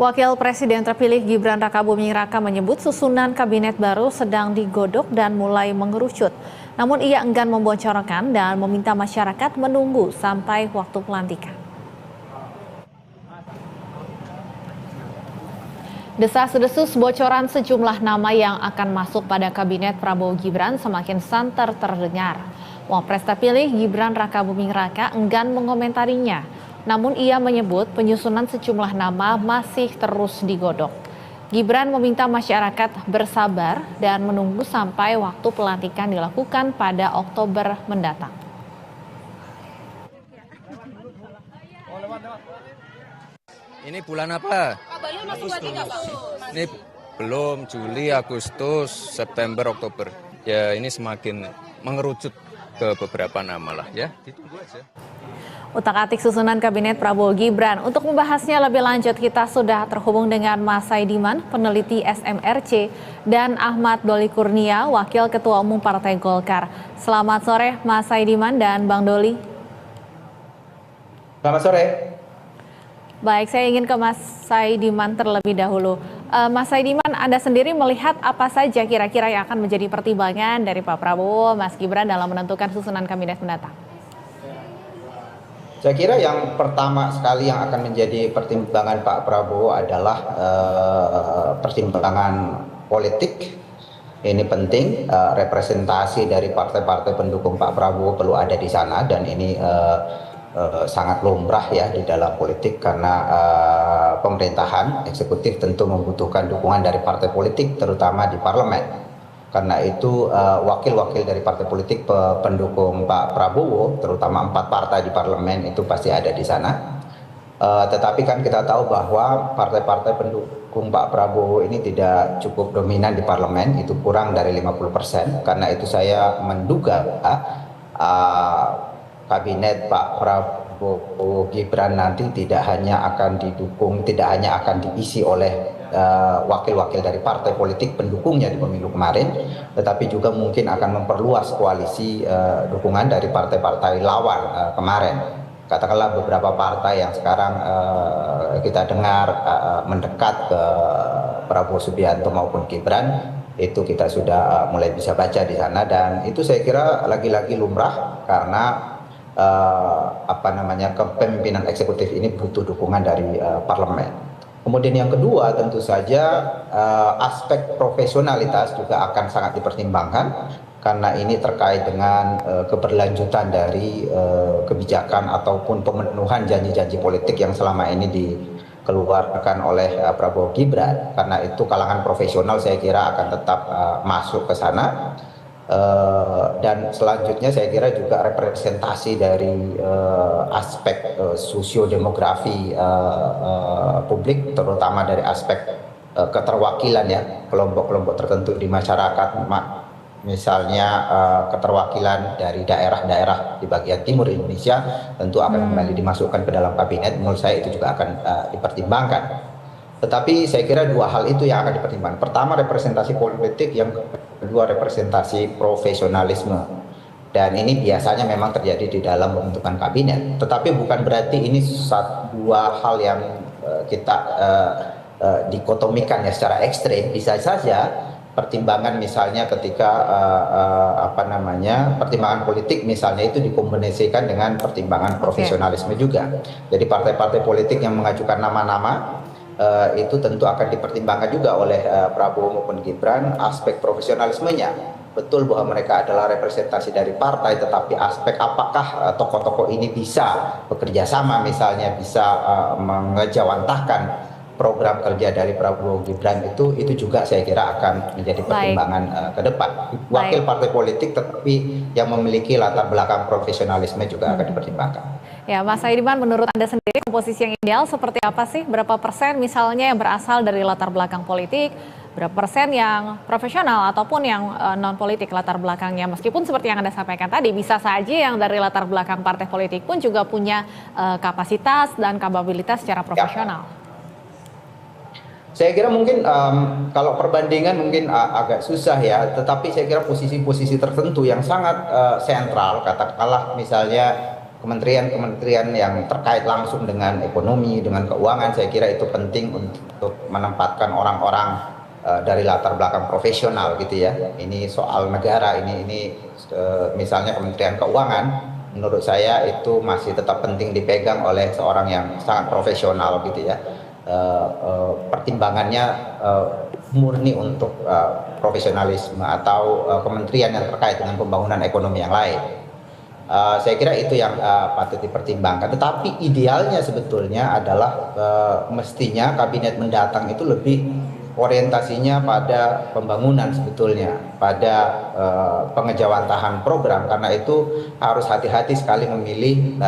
Wakil Presiden terpilih Gibran Rakabuming Raka menyebut susunan kabinet baru sedang digodok dan mulai mengerucut. Namun ia enggan membocorkan dan meminta masyarakat menunggu sampai waktu pelantikan. Desas-desus bocoran sejumlah nama yang akan masuk pada kabinet Prabowo Gibran semakin santer terdengar. Wapres terpilih Gibran Rakabuming Raka enggan mengomentarinya. Namun ia menyebut penyusunan sejumlah nama masih terus digodok. Gibran meminta masyarakat bersabar dan menunggu sampai waktu pelantikan dilakukan pada Oktober mendatang. Ini bulan apa? Ini belum, Juli, Agustus, September, Oktober. Ya ini semakin mengerucut ke beberapa nama lah ya. Ditunggu aja. Utak-atik susunan kabinet Prabowo Gibran. Untuk membahasnya lebih lanjut kita sudah terhubung dengan Mas Saidiman, peneliti SMRC, dan Ahmad Doli Kurnia, Wakil Ketua Umum Partai Golkar. Selamat sore Mas Saidiman dan Bang Doli. Selamat sore. Baik, saya ingin ke Mas Saidiman terlebih dahulu. Mas Saidiman, Anda sendiri melihat apa saja kira-kira yang akan menjadi pertimbangan dari Pak Prabowo, Mas Gibran dalam menentukan susunan kabinet mendatang? Saya kira yang pertama sekali yang akan menjadi pertimbangan Pak Prabowo adalah pertimbangan politik. Ini penting, representasi dari partai-partai pendukung Pak Prabowo perlu ada di sana, dan ini sangat lumrah ya di dalam politik, karena pemerintahan eksekutif tentu membutuhkan dukungan dari partai politik, terutama di parlemen. Karena itu wakil-wakil dari partai politik pendukung Pak Prabowo, terutama 4 partai di parlemen itu pasti ada di sana. Tetapi kan kita tahu bahwa partai-partai pendukung Pak Prabowo ini tidak cukup dominan di parlemen, itu kurang dari 50%. Karena itu saya menduga kabinet Pak Prabowo Gibran nanti tidak hanya akan didukung, tidak hanya akan diisi oleh wakil-wakil dari partai politik pendukungnya di pemilu kemarin, tetapi juga mungkin akan memperluas koalisi dukungan dari partai-partai lawan kemarin. Katakanlah beberapa partai yang sekarang kita dengar mendekat ke Prabowo Subianto maupun Gibran, itu kita sudah mulai bisa baca di sana, dan itu saya kira lagi-lagi lumrah karena kepemimpinan eksekutif ini butuh dukungan dari parlemen. Kemudian yang kedua tentu saja aspek profesionalitas juga akan sangat dipertimbangkan, karena ini terkait dengan keberlanjutan dari kebijakan ataupun pemenuhan janji-janji politik yang selama ini dikeluarkan oleh Prabowo Gibran. Karena itu kalangan profesional saya kira akan tetap masuk ke sana. Dan selanjutnya saya kira juga representasi dari aspek sosiodemografi publik, terutama dari aspek keterwakilan ya kelompok-kelompok tertentu di masyarakat, misalnya keterwakilan dari daerah-daerah di bagian timur Indonesia tentu akan kembali dimasukkan ke dalam kabinet. Menurut saya itu juga akan dipertimbangkan. Tetapi saya kira 2 hal itu yang akan dipertimbangkan. Pertama representasi politik, yang kedua representasi profesionalisme. Dan ini biasanya memang terjadi di dalam pembentukan kabinet. Tetapi bukan berarti ini 2 hal yang kita dikotomikan ya secara ekstrem. Bisa saja pertimbangan misalnya ketika pertimbangan politik misalnya itu dikombinasikan dengan pertimbangan profesionalisme juga. Jadi partai-partai politik yang mengajukan nama-nama itu tentu akan dipertimbangkan juga oleh Prabowo maupun Gibran aspek profesionalismenya. Betul bahwa mereka adalah representasi dari partai, tetapi aspek apakah tokoh-tokoh ini bisa bekerja sama, misalnya bisa mengejawantahkan program kerja dari Prabowo Gibran, itu juga saya kira akan menjadi pertimbangan ke depan. Wakil partai politik tetapi yang memiliki latar belakang profesionalisme juga akan dipertimbangkan. Ya, Mas Saidiman, menurut Anda sendiri komposisi yang ideal seperti apa sih? Berapa persen misalnya yang berasal dari latar belakang politik, berapa persen yang profesional ataupun yang non politik latar belakangnya? Meskipun seperti yang Anda sampaikan tadi, bisa saja yang dari latar belakang partai politik pun juga punya kapasitas dan kapabilitas secara profesional. Saya kira mungkin kalau perbandingan mungkin agak susah ya, tetapi saya kira posisi-posisi tertentu yang sangat sentral, katakanlah misalnya kementerian-kementerian yang terkait langsung dengan ekonomi, dengan keuangan. Saya kira itu penting untuk menempatkan orang-orang dari latar belakang profesional gitu ya. Ini soal negara, ini misalnya Kementerian Keuangan, menurut saya itu masih tetap penting dipegang oleh seorang yang sangat profesional gitu ya. Pertimbangannya murni untuk profesionalisme atau kementerian yang terkait dengan pembangunan ekonomi yang lain. Saya kira itu yang patut dipertimbangkan. Tetapi idealnya sebetulnya adalah mestinya kabinet mendatang itu lebih orientasinya pada pembangunan sebetulnya, pada pengejawantahan program. Karena itu harus hati-hati sekali memilih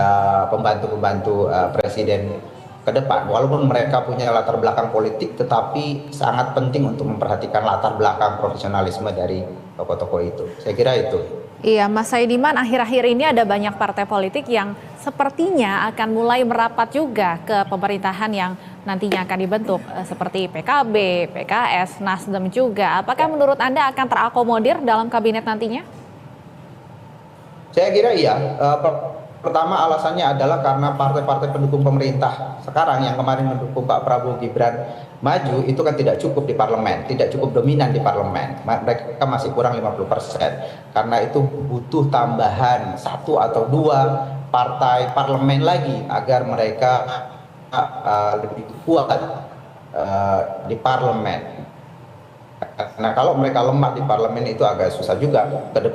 pembantu-pembantu presiden ke depan. Walaupun mereka punya latar belakang politik, tetapi sangat penting untuk memperhatikan latar belakang profesionalisme dari tokoh-tokoh itu. Saya kira itu. Iya, Mas Saidiman, akhir-akhir ini ada banyak partai politik yang sepertinya akan mulai merapat juga ke pemerintahan yang nantinya akan dibentuk, seperti PKB, PKS, Nasdem juga. Apakah menurut Anda akan terakomodir dalam kabinet nantinya? Saya kira iya. Pertama alasannya adalah karena partai-partai pendukung pemerintah sekarang yang kemarin mendukung Pak Prabowo Gibran maju itu kan tidak cukup di parlemen, tidak cukup dominan di parlemen. Mereka masih kurang 50%. Karena itu butuh tambahan 1 atau 2 partai parlemen lagi agar mereka lebih kuat di parlemen. Nah, kalau mereka lemah di parlemen itu agak susah juga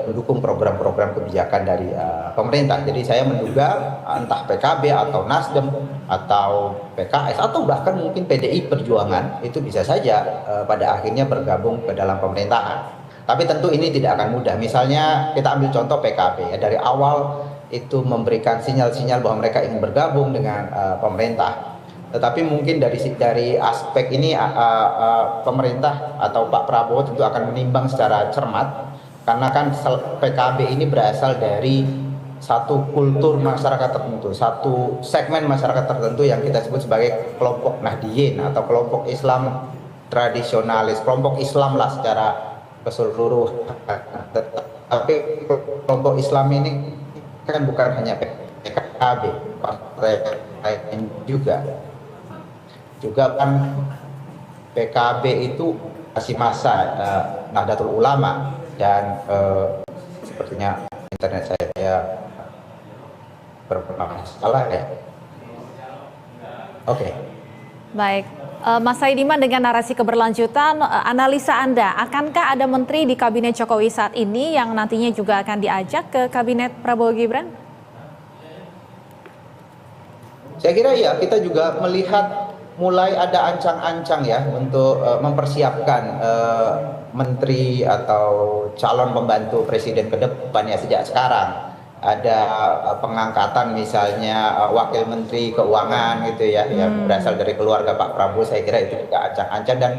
mendukung program-program kebijakan dari pemerintah. Jadi saya menduga entah PKB atau Nasdem atau PKS atau bahkan mungkin PDI Perjuangan itu bisa saja pada akhirnya bergabung ke dalam pemerintahan. Tapi tentu ini tidak akan mudah. Misalnya kita ambil contoh PKB ya, dari awal itu memberikan sinyal-sinyal bahwa mereka ingin bergabung dengan pemerintah. Tetapi mungkin dari aspek ini pemerintah atau Pak Prabowo tentu akan menimbang secara cermat, karena kan PKB ini berasal dari satu kultur masyarakat tertentu, satu segmen masyarakat tertentu yang kita sebut sebagai kelompok Nahdliyin atau kelompok Islam tradisionalis, kelompok Islam lah secara keseluruhan. Tapi kelompok Islam ini kan bukan hanya PKB, partai lain juga kan PKB itu masih masa Nahdlatul Ulama dan sepertinya internet saya bermasalah ya. Oke. Baik, Mas Saidiman, dengan narasi keberlanjutan, analisa Anda, akankah ada menteri di kabinet Jokowi saat ini yang nantinya juga akan diajak ke kabinet Prabowo Gibran? Saya kira ya, kita juga melihat mulai ada ancang-ancang ya untuk mempersiapkan menteri atau calon pembantu presiden ke depan ya sejak sekarang. Ada pengangkatan misalnya wakil menteri keuangan gitu ya, yang berasal dari keluarga Pak Prabowo. Saya kira itu juga ancang-ancang dan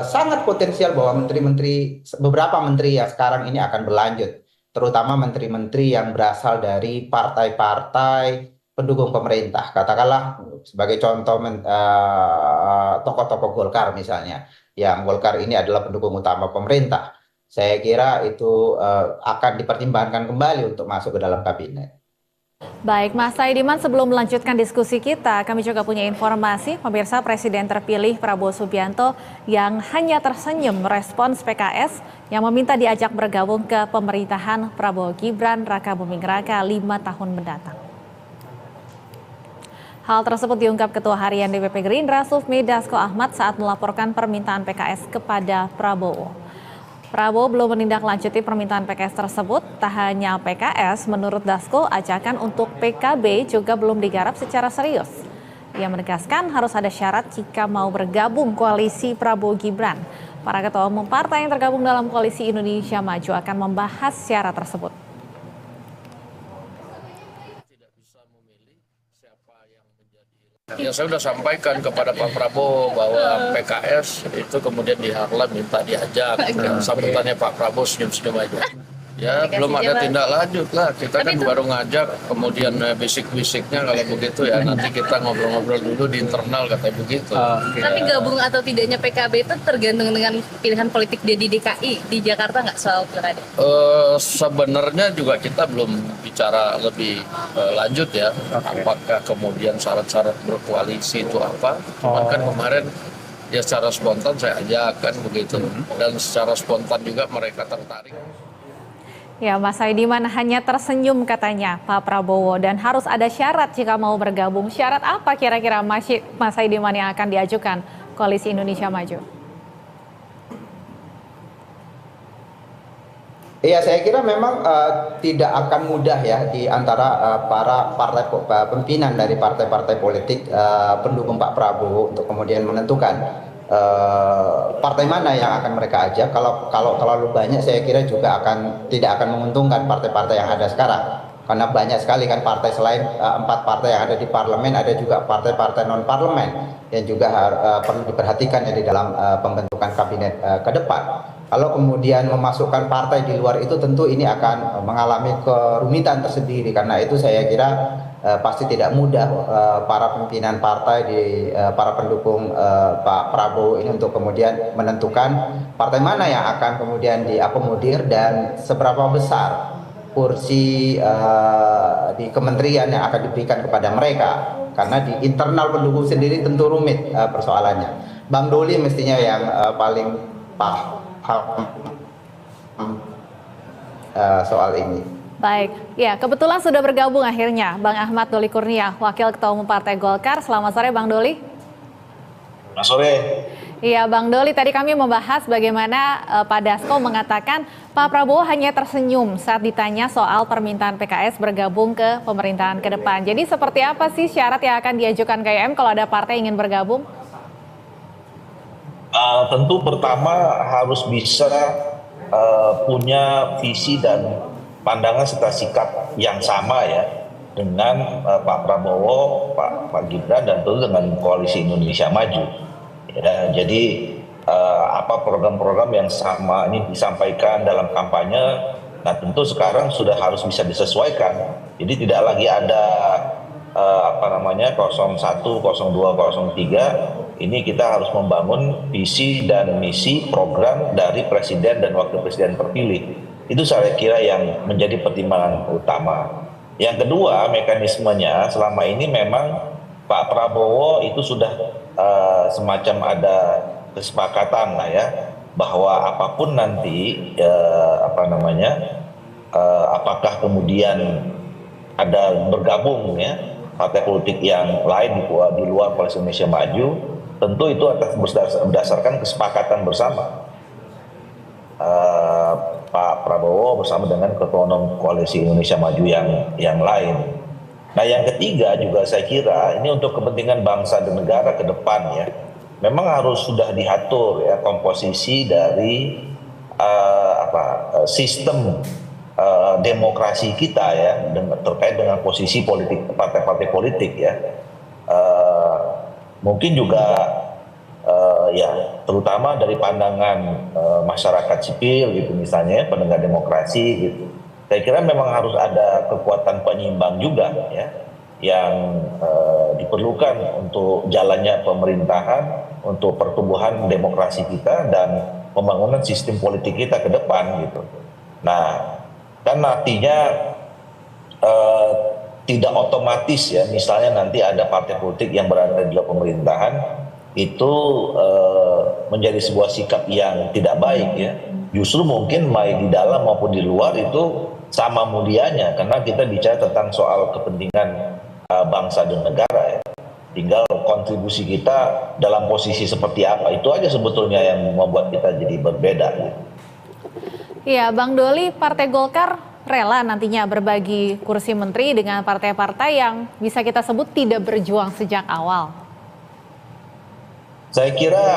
sangat potensial bahwa beberapa menteri yang sekarang ini akan berlanjut, terutama menteri-menteri yang berasal dari partai-partai pendukung pemerintah. Katakanlah sebagai contoh tokoh-tokoh Golkar misalnya, yang Golkar ini adalah pendukung utama pemerintah. Saya kira itu akan dipertimbangkan kembali untuk masuk ke dalam kabinet. Baik, Mas Saidiman, sebelum melanjutkan diskusi kita, kami juga punya informasi, pemirsa, Presiden terpilih Prabowo Subianto yang hanya tersenyum merespons PKS yang meminta diajak bergabung ke pemerintahan Prabowo Gibran Raka Buming Raka 5 tahun mendatang. Hal tersebut diungkap Ketua Harian DPP Gerindra Sufmi Dasko Ahmad saat melaporkan permintaan PKS kepada Prabowo. Prabowo belum menindaklanjuti permintaan PKS tersebut. Tak hanya PKS, menurut Dasko, ajakan untuk PKB juga belum digarap secara serius. Ia menegaskan harus ada syarat jika mau bergabung koalisi Prabowo Gibran. Para ketua umum partai yang tergabung dalam koalisi Indonesia Maju akan membahas syarat tersebut. Ya, saya sudah sampaikan kepada Pak Prabowo bahwa PKS itu kemudian di Harlem minta diajak. Sambutannya Pak Prabowo senyum-senyum aja. Ya belum ada tindak lanjut lah, kita kan baru ngajak, kemudian bisik-bisiknya kalau begitu ya nanti kita ngobrol-ngobrol dulu di internal katanya begitu. Tapi gabung atau tidaknya PKB itu tergantung dengan pilihan politik dia di DKI, di Jakarta nggak soal pilkada? Sebenarnya juga kita belum bicara lebih lanjut ya, apakah kemudian syarat-syarat berkoalisi itu apa. Cuman kan kemarin ya secara spontan saya ajak kan begitu, dan secara spontan juga mereka tertarik. Ya, Mas Saidiman hanya tersenyum katanya Pak Prabowo dan harus ada syarat jika mau bergabung. Syarat apa kira-kira Mas Saidiman yang akan diajukan Koalisi Indonesia Maju? Iya, saya kira memang tidak akan mudah ya di antara para partai pimpinan dari partai-partai politik pendukung Pak Prabowo untuk kemudian menentukan partai mana yang akan mereka ajak. Kalau terlalu banyak, saya kira juga tidak akan menguntungkan partai-partai yang ada sekarang, karena banyak sekali kan partai selain 4 partai yang ada di parlemen, ada juga partai-partai non parlemen yang juga perlu diperhatikan ya di dalam pembentukan kabinet ke depan. Kalau kemudian memasukkan partai di luar itu, tentu ini akan mengalami kerumitan tersendiri. Karena itu saya kira pasti tidak mudah para pimpinan partai, para pendukung Pak Prabowo ini untuk kemudian menentukan partai mana yang akan kemudian diakomodir dan seberapa besar kursi di kementerian yang akan diberikan kepada mereka. Karena di internal pendukung sendiri tentu rumit persoalannya. Bang Doli mestinya yang paling paham soal ini. Baik, ya kebetulan sudah bergabung akhirnya Bang Ahmad Doli Kurnia, Wakil Ketua Umum Partai Golkar. Selamat sore Bang Doli. Selamat sore. Iya Bang Doli, tadi kami membahas bagaimana Pak Dasko mengatakan Pak Prabowo hanya tersenyum saat ditanya soal permintaan PKS bergabung ke pemerintahan ke depan. Jadi seperti apa sih syarat yang akan diajukan KM kalau ada partai ingin bergabung? Tentu pertama harus bisa punya visi dan pandangan serta sikap yang sama ya dengan Pak Prabowo, Pak Gibran, dan tentu dengan Koalisi Indonesia Maju. Ya, jadi apa program-program yang sama ini disampaikan dalam kampanye, nah tentu sekarang sudah harus bisa disesuaikan. Jadi tidak lagi ada 01, 02, 03. Ini kita harus membangun visi dan misi program dari presiden dan wakil presiden terpilih. Itu saya kira yang menjadi pertimbangan utama. Yang kedua, mekanismenya selama ini memang Pak Prabowo itu sudah semacam ada kesepakatan lah ya, bahwa apapun nanti apakah kemudian ada bergabung ya partai politik yang lain di luar Koalisi Indonesia Maju, tentu itu atas berdasarkan kesepakatan bersama Pak Prabowo bersama dengan Ketua Umum Koalisi Indonesia Maju yang lain. Nah yang ketiga juga saya kira ini untuk kepentingan bangsa dan negara ke depan ya, memang harus sudah diatur ya komposisi dari sistem demokrasi kita ya terkait dengan posisi politik partai-partai politik ya. Mungkin juga ya terutama dari pandangan masyarakat sipil gitu misalnya, pendengar demokrasi gitu. Saya kira memang harus ada kekuatan penyeimbang juga ya yang diperlukan untuk jalannya pemerintahan, untuk pertumbuhan demokrasi kita dan pembangunan sistem politik kita ke depan gitu. Nah, kan artinya tidak otomatis ya, misalnya nanti ada partai politik yang berada di luar pemerintahan, itu menjadi sebuah sikap yang tidak baik ya. Justru mungkin baik di dalam maupun di luar itu sama mulianya, karena kita bicara tentang soal kepentingan bangsa dan negara ya. Tinggal kontribusi kita dalam posisi seperti apa, itu aja sebetulnya yang membuat kita jadi berbeda. Iya, Bang Doli, Partai Golkar rela nantinya berbagi kursi menteri dengan partai-partai yang bisa kita sebut tidak berjuang sejak awal. Saya kira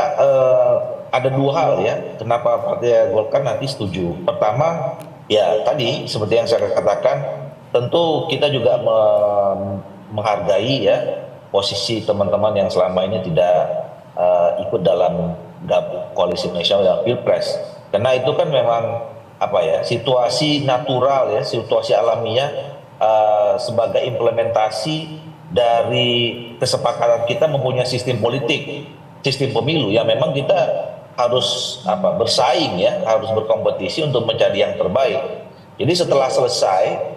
ada dua hal ya, kenapa Partai Golkar nanti setuju. Pertama, ya tadi seperti yang saya katakan, tentu kita juga menghargai ya posisi teman-teman yang selama ini tidak ikut dalam Koalisi Indonesia dalam Pilpres. Karena itu kan memang apa ya, situasi natural ya, situasi alamiah sebagai implementasi dari kesepakatan kita mempunyai sistem politik, sistem pemilu yang memang kita harus bersaing ya, harus berkompetisi untuk mencari yang terbaik. Jadi setelah selesai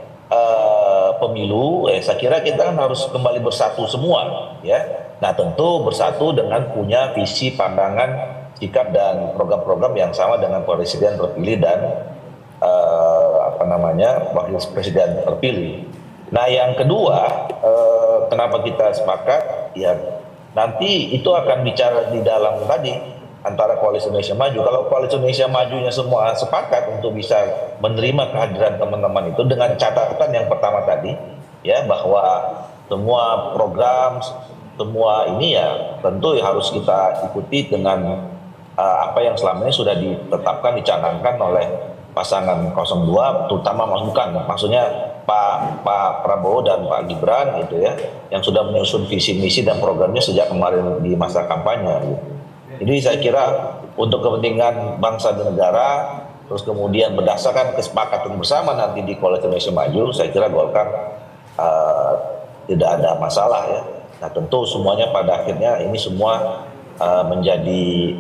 pemilu, saya kira kita kan harus kembali bersatu semua ya. Nah tentu bersatu dengan punya visi, pandangan, sikap dan program-program yang sama dengan presiden terpilih dan wakil presiden terpilih. Nah yang kedua, kenapa kita sepakat ya, nanti itu akan bicara di dalam tadi antara Koalisi Indonesia Maju. Kalau Koalisi Indonesia Majunya semua sepakat untuk bisa menerima kehadiran teman-teman itu dengan catatan yang pertama tadi ya, bahwa semua program, semua ini ya tentu harus kita ikuti dengan apa yang selama ini sudah ditetapkan, dicanangkan oleh pasangan 02, terutama maksudnya Pak Prabowo dan Pak Gibran gitu ya, yang sudah menyusun visi misi dan programnya sejak kemarin di masa kampanye gitu. Jadi saya kira untuk kepentingan bangsa dan negara, terus kemudian berdasarkan kesepakatan bersama nanti di Koalisi Indonesia Maju, saya kira Golkar tidak ada masalah ya. Nah tentu semuanya pada akhirnya ini semua menjadi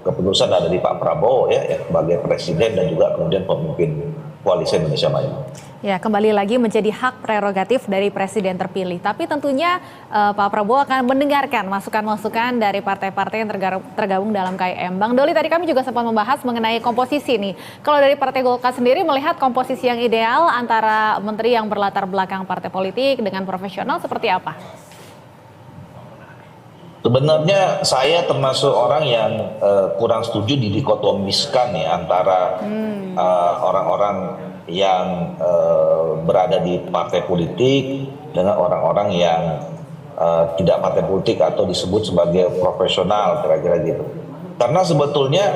keputusan ada di Pak Prabowo ya sebagai presiden dan juga kemudian pemimpin Koalisi Indonesia Maju. Ya, kembali lagi menjadi hak prerogatif dari presiden terpilih. Tapi tentunya Pak Prabowo akan mendengarkan masukan-masukan dari partai-partai yang tergabung dalam KIM. Bang Doli, tadi kami juga sempat membahas mengenai komposisi nih. Kalau dari Partai Golkar sendiri melihat komposisi yang ideal antara menteri yang berlatar belakang partai politik dengan profesional seperti apa? Sebenarnya saya termasuk orang yang kurang setuju didikotomiskan ya antara orang-orang yang berada di partai politik dengan orang-orang yang tidak partai politik atau disebut sebagai profesional kira-kira gitu. Karena sebetulnya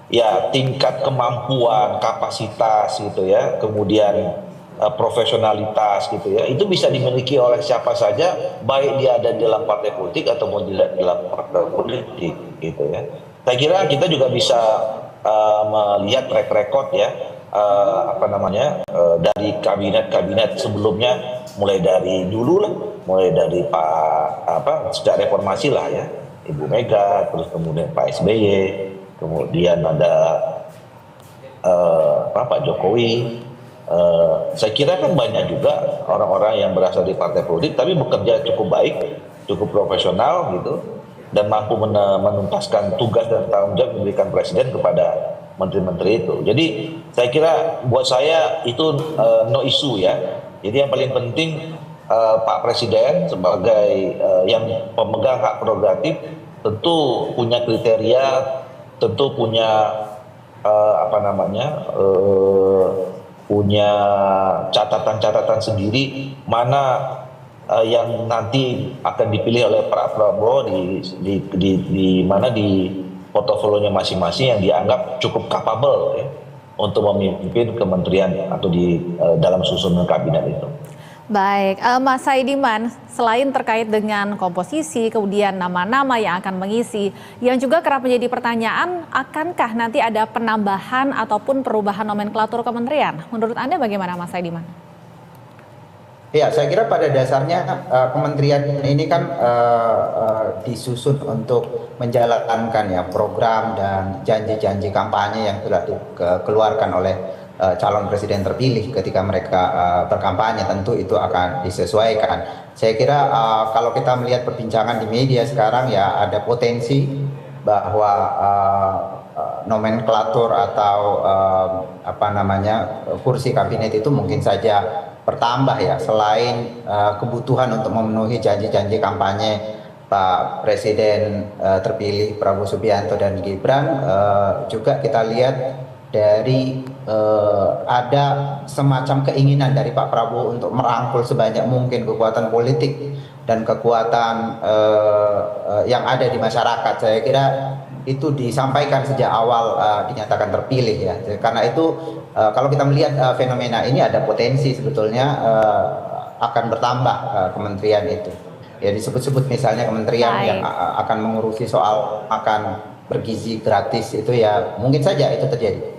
ya tingkat kemampuan, kapasitas gitu ya, kemudian profesionalitas gitu ya, itu bisa dimiliki oleh siapa saja, baik dia ada di dalam partai politik ataupun tidak di dalam partai politik gitu ya. Saya kira kita juga bisa melihat track record ya, dari kabinet-kabinet sebelumnya, mulai dari dulu lah, mulai dari sejak reformasi lah ya, Ibu Mega, terus kemudian Pak SBY, kemudian ada Pak Jokowi. Saya kira kan banyak juga orang-orang yang berasal dari partai politik tapi bekerja cukup baik, cukup profesional gitu, dan mampu menuntaskan tugas dan tanggung jawab memberikan presiden kepada menteri-menteri itu. Jadi saya kira buat saya itu no issue ya. Jadi yang paling penting Pak Presiden sebagai yang pemegang hak prerogatif tentu punya kriteria, tentu punya punya catatan-catatan sendiri mana yang nanti akan dipilih oleh Pak Prabowo di mana di portofolionya masing-masing yang dianggap cukup capable ya, untuk memimpin kementerian atau di dalam susunan kabinet itu. Baik, Mas Saidiman, selain terkait dengan komposisi, kemudian nama-nama yang akan mengisi, yang juga kerap menjadi pertanyaan, akankah nanti ada penambahan ataupun perubahan nomenklatur kementerian? Menurut Anda bagaimana, Mas Saidiman? Ya, saya kira pada dasarnya kementerian ini kan disusun untuk menjalankan ya program dan janji-janji kampanye yang telah dikeluarkan oleh calon presiden terpilih ketika mereka berkampanye. Tentu itu akan disesuaikan. Saya kira kalau kita melihat perbincangan di media sekarang ya ada potensi bahwa nomenklatur atau kursi kabinet itu mungkin saja bertambah ya, selain kebutuhan untuk memenuhi janji-janji kampanye Pak Presiden terpilih Prabowo Subianto dan Gibran, juga kita lihat dari ada semacam keinginan dari Pak Prabowo untuk merangkul sebanyak mungkin kekuatan politik dan kekuatan yang ada di masyarakat. Saya kira itu disampaikan sejak awal dinyatakan terpilih ya. Karena itu kalau kita melihat fenomena ini ada potensi sebetulnya akan bertambah kementerian itu. Ya disebut-sebut misalnya kementerian yang akan mengurusi soal makan bergizi gratis itu ya mungkin saja itu terjadi.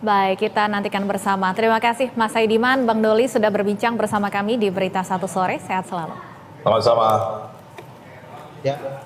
Baik, kita nantikan bersama. Terima kasih Mas Saidiman, Bang Doli sudah berbincang bersama kami di Berita Satu Sore. Sehat selalu. Sama-sama. Ya.